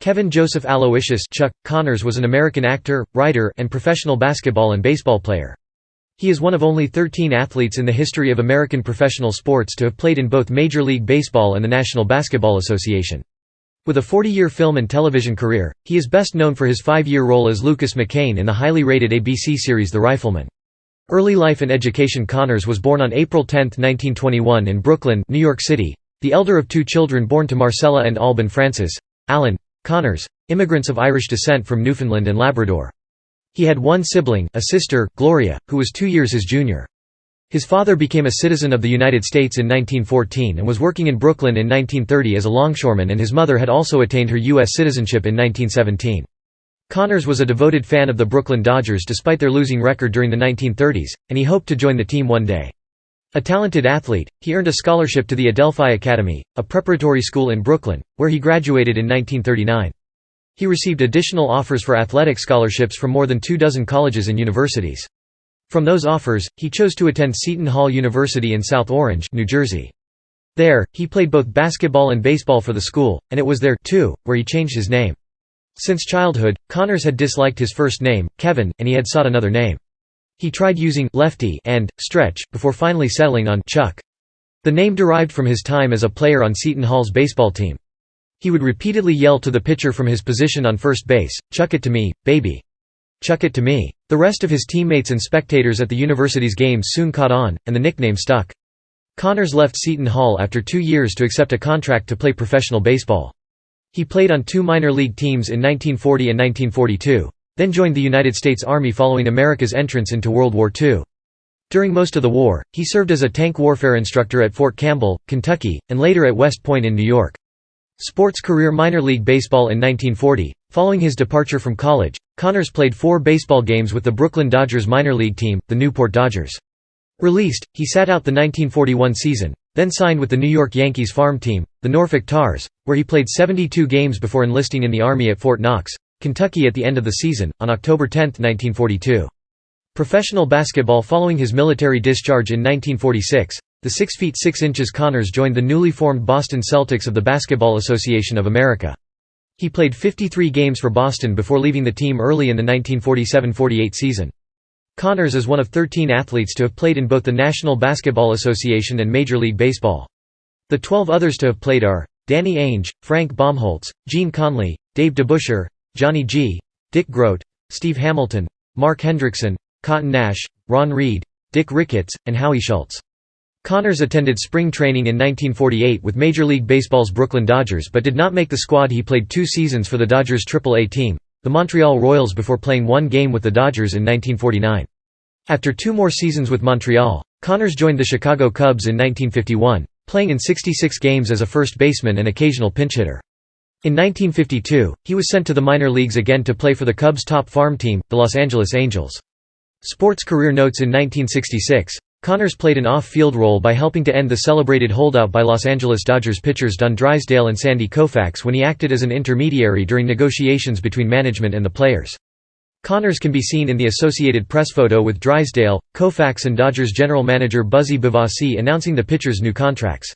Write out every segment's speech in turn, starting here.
Kevin Joseph Aloysius Chuck Connors was an American actor, writer, and professional basketball and baseball player. He is one of only 13 athletes in the history of American professional sports to have played in both Major League Baseball and the National Basketball Association. With a 40-year film and television career, he is best known for his 5-year role as Lucas McCain in the highly rated ABC series The Rifleman. Early life and education. Connors was born on April 10, 1921 in Brooklyn, New York City, the elder of 2 children born to Marcella and Alban Francis, Allan Connors, immigrants of Irish descent from Newfoundland and Labrador. He had one sibling, a sister, Gloria, who was 2 years his junior. His father became a citizen of the United States in 1914 and was working in Brooklyn in 1930 as a longshoreman, and his mother had also attained her U.S. citizenship in 1917. Connors was a devoted fan of the Brooklyn Dodgers despite their losing record during the 1930s, and he hoped to join the team one day. A talented athlete, he earned a scholarship to the Adelphi Academy, a preparatory school in Brooklyn, where he graduated in 1939. He received additional offers for athletic scholarships from more than 24 colleges and universities. From those offers, he chose to attend Seton Hall University in South Orange, New Jersey. There, he played both basketball and baseball for the school, and it was there, too, where he changed his name. Since childhood, Connors had disliked his first name, Kevin, and he had sought another name. He tried using Lefty and Stretch before finally settling on Chuck. The name derived from his time as a player on Seton Hall's baseball team. He would repeatedly yell to the pitcher from his position on first base, "Chuck it to me, baby. Chuck it to me." The rest of his teammates and spectators at the university's games soon caught on, and the nickname stuck. Connors left Seton Hall after 2 years to accept a contract to play professional baseball. He played on 2 minor league teams in 1940 and 1942. Then joined the United States Army following America's entrance into World War II. During most of the war, he served as a tank warfare instructor at Fort Campbell, Kentucky, and later at West Point in New York. Sports career. Minor league baseball. In 1940, following his departure from college, Connors played 4 baseball games with the Brooklyn Dodgers minor league team, the Newport Dodgers. Released, he sat out the 1941 season, then signed with the New York Yankees farm team, the Norfolk Tars, where he played 72 games before enlisting in the Army at Fort Knox, Kentucky at the end of the season, on October 10, 1942. Professional basketball. Following his military discharge in 1946, the 6'6" Connors joined the newly formed Boston Celtics of the Basketball Association of America. He played 53 games for Boston before leaving the team early in the 1947–48 season. Connors is one of 13 athletes to have played in both the National Basketball Association and Major League Baseball. The 12 others to have played are Danny Ainge, Frank Baumholtz, Gene Conley, Dave DeBusschere, Johnny G., Dick Grote, Steve Hamilton, Mark Hendrickson, Cotton Nash, Ron Reed, Dick Ricketts, and Howie Schultz. Connors attended spring training in 1948 with Major League Baseball's Brooklyn Dodgers but did not make the squad. He played 2 seasons for the Dodgers' Triple-A team, the Montreal Royals, before playing 1 game with the Dodgers in 1949. After 2 more seasons with Montreal, Connors joined the Chicago Cubs in 1951, playing in 66 games as a first baseman and occasional pinch hitter. In 1952, he was sent to the minor leagues again to play for the Cubs' top farm team, the Los Angeles Angels. Sports career notes. In 1966, Connors played an off-field role by helping to end the celebrated holdout by Los Angeles Dodgers pitchers Don Drysdale and Sandy Koufax when he acted as an intermediary during negotiations between management and the players. Connors can be seen in the Associated Press photo with Drysdale, Koufax and Dodgers general manager Buzzy Bavasi announcing the pitchers' new contracts.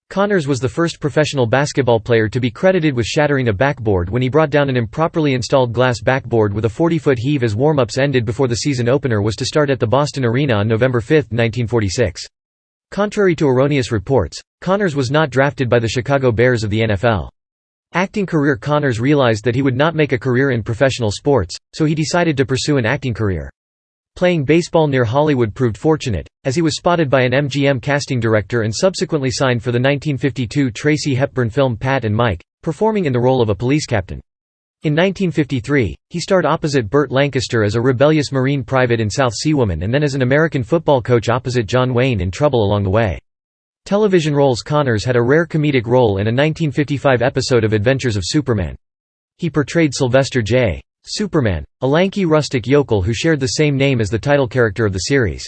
Connors was the first professional basketball player to be credited with shattering a backboard when he brought down an improperly installed glass backboard with a 40-foot heave as warm-ups ended before the season opener was to start at the Boston Arena on November 5, 1946. Contrary to erroneous reports, Connors was not drafted by the Chicago Bears of the NFL. Acting career. Connors realized that he would not make a career in professional sports, so he decided to pursue an acting career. Playing baseball near Hollywood proved fortunate, as he was spotted by an MGM casting director and subsequently signed for the 1952 Tracy Hepburn film Pat and Mike, performing in the role of a police captain. In 1953, he starred opposite Burt Lancaster as a rebellious Marine private in South Sea Woman and then as an American football coach opposite John Wayne in Trouble Along the Way. Television roles. Connors had a rare comedic role in a 1955 episode of Adventures of Superman. He portrayed Sylvester J. Superman, a lanky rustic yokel who shared the same name as the title character of the series.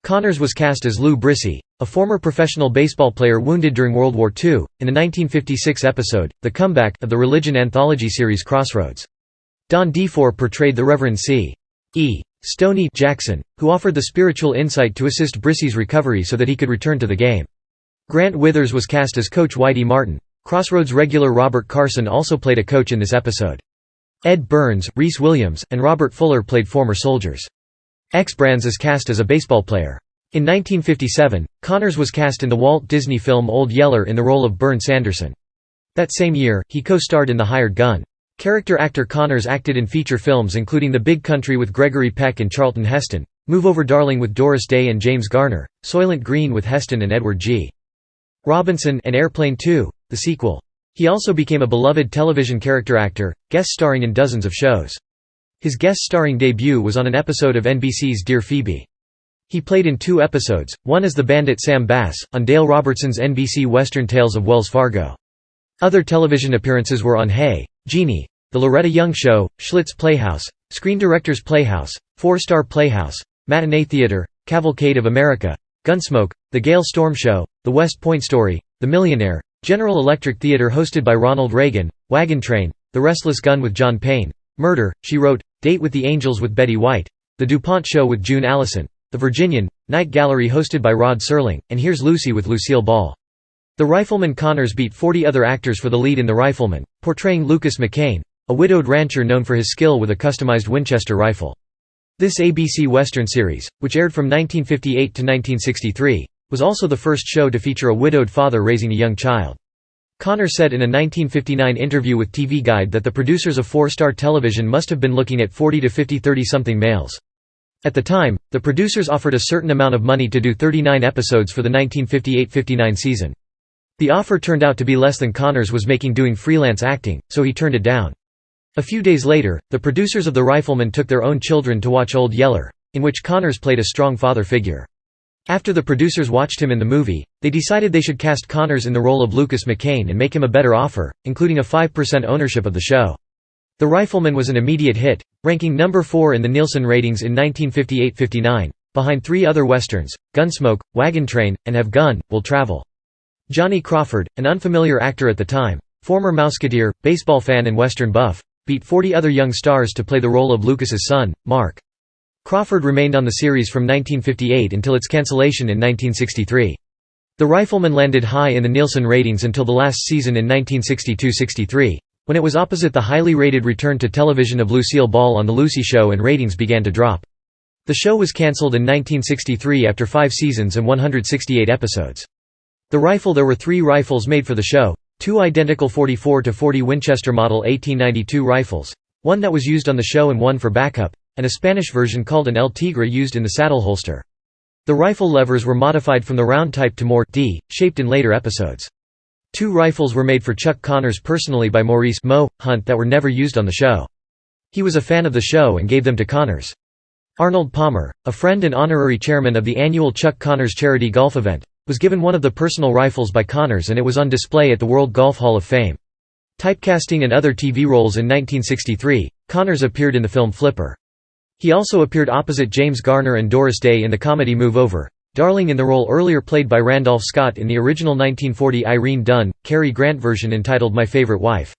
Connors was cast as Lou Brissy, a former professional baseball player wounded during World War II, in the 1956 episode, The Comeback, of the religion anthology series Crossroads. Don DeFore portrayed the Reverend C. E. Stoney Jackson, who offered the spiritual insight to assist Brissy's recovery so that he could return to the game. Grant Withers was cast as Coach Whitey Martin. Crossroads regular Robert Carson also played a coach in this episode. Ed Burns, Reese Williams, and Robert Fuller played former soldiers. X Brands is cast as a baseball player. In 1957, Connors was cast in the Walt Disney film Old Yeller in the role of Bern Sanderson. That same year, he co-starred in The Hired Gun. Character actor Connors acted in feature films including The Big Country with Gregory Peck and Charlton Heston, Move Over Darling with Doris Day and James Garner, Soylent Green with Heston and Edward G. Robinson, and Airplane 2, the sequel. He also became a beloved television character actor, guest starring in dozens of shows. His guest starring debut was on an episode of NBC's Dear Phoebe. He played in 2 episodes, one as the bandit Sam Bass, on Dale Robertson's NBC Western Tales of Wells Fargo. Other television appearances were on Hey, Jeannie, The Loretta Young Show, Schlitz Playhouse, Screen Directors Playhouse, 4-Star Playhouse, Matinee Theater, Cavalcade of America, Gunsmoke, The Gale Storm Show, The West Point Story, The Millionaire, General Electric Theater hosted by Ronald Reagan, Wagon Train, The Restless Gun with John Payne, Murder, She Wrote, Date with the Angels with Betty White, The DuPont Show with June Allison, The Virginian, Night Gallery hosted by Rod Serling, and Here's Lucy with Lucille Ball. The Rifleman Connors beat 40 other actors for the lead in The Rifleman, portraying Lucas McCain, a widowed rancher known for his skill with a customized Winchester rifle. This ABC Western series, which aired from 1958 to 1963, was also the first show to feature a widowed father raising a young child. Connors said in a 1959 interview with TV Guide that the producers of 4-Star Television must have been looking at 40 to 50 30-something males. At the time, the producers offered a certain amount of money to do 39 episodes for the 1958–59 season. The offer turned out to be less than Connors was making doing freelance acting, so he turned it down. A few days later, the producers of The Rifleman took their own children to watch Old Yeller, in which Connors played a strong father figure. After the producers watched him in the movie, they decided they should cast Connors in the role of Lucas McCain and make him a better offer, including a 5% ownership of the show. The Rifleman was an immediate hit, ranking number 4 in the Nielsen ratings in 1958–59, behind 3 other westerns, Gunsmoke, Wagon Train, and Have Gun, Will Travel. Johnny Crawford, an unfamiliar actor at the time, former Mouseketeer, baseball fan and Western buff, beat 40 other young stars to play the role of Lucas's son, Mark. Crawford remained on the series from 1958 until its cancellation in 1963. The Rifleman landed high in the Nielsen ratings until the last season in 1962–63, when it was opposite the highly rated return to television of Lucille Ball on The Lucy Show and ratings began to drop. The show was cancelled in 1963 after 5 seasons and 168 episodes. The rifle There were 3 rifles made for the show, 2 identical 44-40 Winchester Model 1892 rifles, one that was used on the show and one for backup, and a Spanish version called an El Tigre used in the saddle holster. The rifle levers were modified from the round type to more D-shaped in later episodes. 2 rifles were made for Chuck Connors personally by Maurice Mo Hunt that were never used on the show. He was a fan of the show and gave them to Connors. Arnold Palmer, a friend and honorary chairman of the annual Chuck Connors charity golf event, was given one of the personal rifles by Connors and it was on display at the World Golf Hall of Fame. Typecasting and other TV roles in 1963, Connors appeared in the film Flipper. He also appeared opposite James Garner and Doris Day in the comedy Move Over Darling in the role earlier played by Randolph Scott in the original 1940 Irene Dunne, Cary Grant version entitled My Favorite Wife.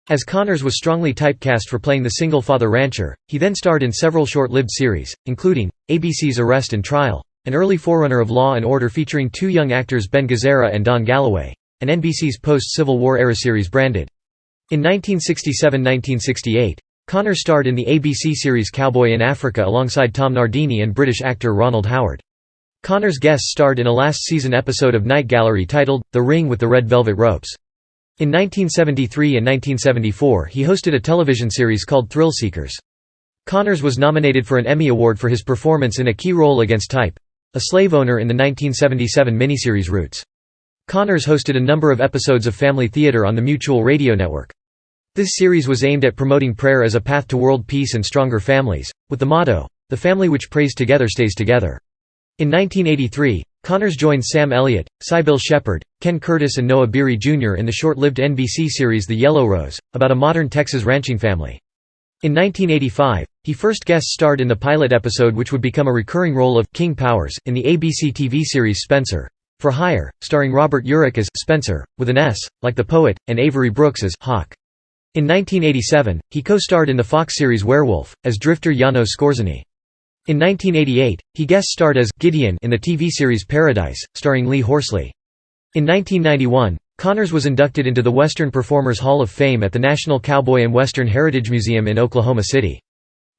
As Connors was strongly typecast for playing the single-father rancher, he then starred in several short-lived series, including ABC's Arrest and Trial, an early forerunner of Law and Order featuring 2 young actors Ben Gazzara and Don Galloway, and NBC's post-Civil War era series Branded. In 1967–1968, Connors starred in the ABC series Cowboy in Africa alongside Tom Nardini and British actor Ronald Howard. Connors guest starred in a last-season episode of Night Gallery titled, The Ring with the Red Velvet Ropes. In 1973 and 1974 he hosted a television series called Thrill Seekers. Connors was nominated for an Emmy Award for his performance in a key role against Type, a slave owner in the 1977 miniseries Roots. Connors hosted a number of episodes of Family Theater on the Mutual Radio Network. This series was aimed at promoting prayer as a path to world peace and stronger families, with the motto, "The family which prays together stays together." In 1983, Connors joined Sam Elliott, Sybil Shepherd, Ken Curtis and Noah Beery Jr. in the short-lived NBC series The Yellow Rose, about a modern Texas ranching family. In 1985, he first guest starred in the pilot episode which would become a recurring role of King Powers in the ABC TV series Spencer for Hire, starring Robert Urich as Spencer, with an S, like the poet, and Avery Brooks as Hawk. In 1987, he co-starred in the Fox series Werewolf, as drifter Jano Skorzeny. In 1988, he guest-starred as Gideon in the TV series Paradise, starring Lee Horsley. In 1991, Connors was inducted into the Western Performers Hall of Fame at the National Cowboy and Western Heritage Museum in Oklahoma City.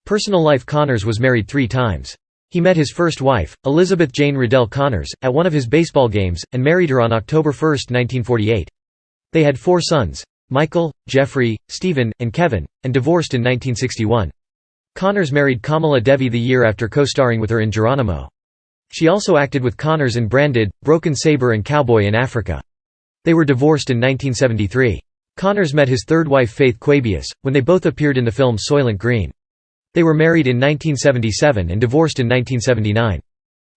Personal life: Connors was married 3 times. He met his first wife, Elizabeth Jane Riddell Connors, at one of his baseball games, and married her on October 1, 1948. They had 4 sons, Michael, Jeffrey, Stephen, and Kevin, and divorced in 1961. Connors married Kamala Devi the year after co-starring with her in Geronimo. She also acted with Connors in Branded, Broken Saber and Cowboy in Africa. They were divorced in 1973. Connors met his third wife Faith Quabius, when they both appeared in the film Soylent Green. They were married in 1977 and divorced in 1979.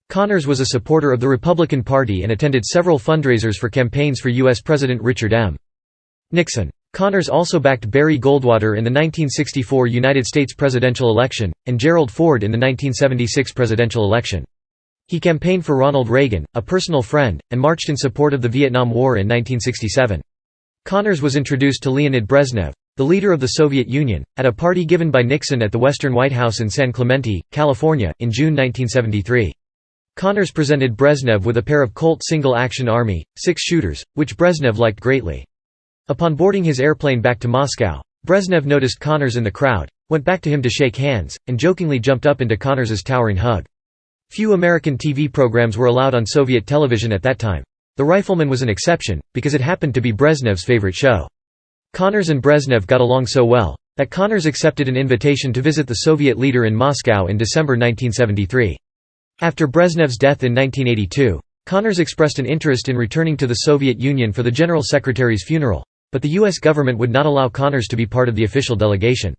Connors was a supporter of the Republican Party and attended several fundraisers for campaigns for U.S. President Richard M. Nixon. Connors also backed Barry Goldwater in the 1964 United States presidential election, and Gerald Ford in the 1976 presidential election. He campaigned for Ronald Reagan, a personal friend, and marched in support of the Vietnam War in 1967. Connors was introduced to Leonid Brezhnev, the leader of the Soviet Union, at a party given by Nixon at the Western White House in San Clemente, California, in June 1973. Connors presented Brezhnev with a pair of Colt single-action Army, 6-shooters, which Brezhnev liked greatly. Upon boarding his airplane back to Moscow, Brezhnev noticed Connors in the crowd, went back to him to shake hands, and jokingly jumped up into Connors's towering hug. Few American TV programs were allowed on Soviet television at that time. The Rifleman was an exception, because it happened to be Brezhnev's favorite show. Connors and Brezhnev got along so well, that Connors accepted an invitation to visit the Soviet leader in Moscow in December 1973. After Brezhnev's death in 1982, Connors expressed an interest in returning to the Soviet Union for the General Secretary's funeral, but the U.S. government would not allow Connors to be part of the official delegation.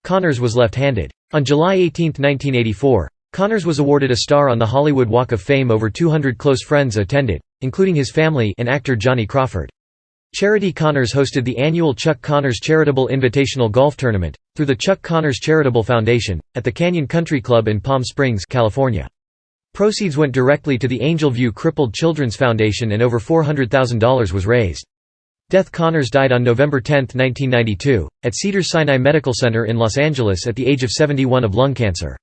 Connors was left-handed. On July 18, 1984, Connors was awarded a star on the Hollywood Walk of Fame. Over 200 close friends attended, including his family and actor Johnny Crawford. Charity Connors hosted the annual Chuck Connors Charitable Invitational Golf Tournament, through the Chuck Connors Charitable Foundation, at the Canyon Country Club in Palm Springs, California. Proceeds went directly to the Angel View Crippled Children's Foundation and over $400,000 was raised. Death: Connors died on November 10, 1992, at Cedars-Sinai Medical Center in Los Angeles at the age of 71 of lung cancer.